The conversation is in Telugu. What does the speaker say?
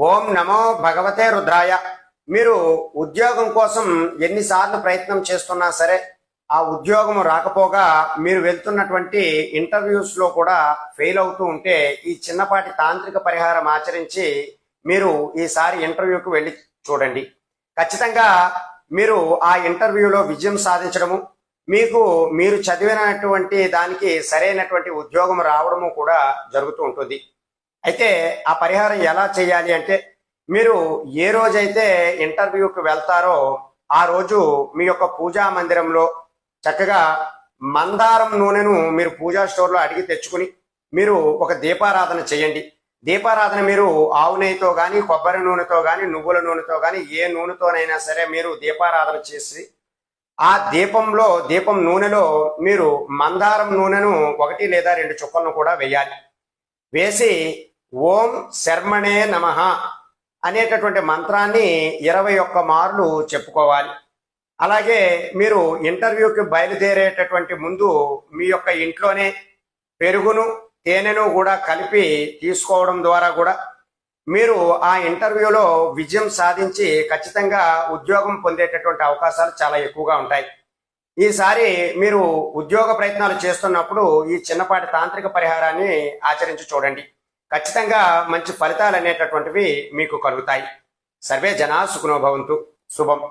ఓం నమో భగవతే రుద్రాయ. మీరు ఉద్యోగం కోసం ఎన్నిసార్లు ప్రయత్నం చేస్తున్నా సరే ఆ ఉద్యోగం రాకపోగా మీరు వెళ్తున్నటువంటి ఇంటర్వ్యూస్ లో కూడా ఫెయిల్ అవుతూ ఉంటే ఈ చిన్నపాటి తాంత్రిక పరిహారం ఆచరించి మీరు ఈసారి ఇంటర్వ్యూకి వెళ్ళి చూడండి. ఖచ్చితంగా మీరు ఆ ఇంటర్వ్యూలో విజయం సాధించడము, మీరు చదివినటువంటి దానికి సరైనటువంటి ఉద్యోగం రావడము కూడా జరుగుతూ ఉంటుంది. అయితే ఆ పరిహారం ఎలా చేయాలి అంటే, మీరు ఏ రోజైతే ఇంటర్వ్యూకి వెళ్తారో ఆ రోజు మీ యొక్క పూజా మందిరంలో చక్కగా మందారం నూనెను మీరు పూజా స్టోర్లో అడిగి తెచ్చుకుని మీరు ఒక దీపారాధన చేయండి. దీపారాధన మీరు ఆవు నెయ్యితో కానీ, కొబ్బరి నూనెతో కానీ, నువ్వుల నూనెతో కానీ, ఏ నూనెతోనైనా సరే మీరు దీపారాధన చేసి ఆ దీపం నూనెలో మీరు మందారం నూనెను 1 లేదా 2 చుక్కలను కూడా వేయాలి. వేసి ఓం శర్మణే నమః అనేటటువంటి మంత్రాన్ని 21 మార్లు చెప్పుకోవాలి. అలాగే మీరు ఇంటర్వ్యూకి బయలుదేరేటటువంటి ముందు మీ యొక్క ఇంట్లోనే పెరుగును తేనెను కూడా కలిపి తీసుకోవడం ద్వారా కూడా మీరు ఆ ఇంటర్వ్యూలో విజయం సాధించి ఖచ్చితంగా ఉద్యోగం పొందేటటువంటి అవకాశాలు చాలా ఎక్కువగా ఉంటాయి. ఈసారి మీరు ఉద్యోగ ప్రయత్నాలు చేస్తున్నప్పుడు ఈ చిన్నపాటి తాంత్రిక పరిహారాన్ని ఆచరించి చూడండి. ఖచ్చితంగా మంచి ఫలితాలు అనేటటువంటివి మీకు కలుగుతాయి. సర్వే జనా సుఖినో భవంతు. శుభం.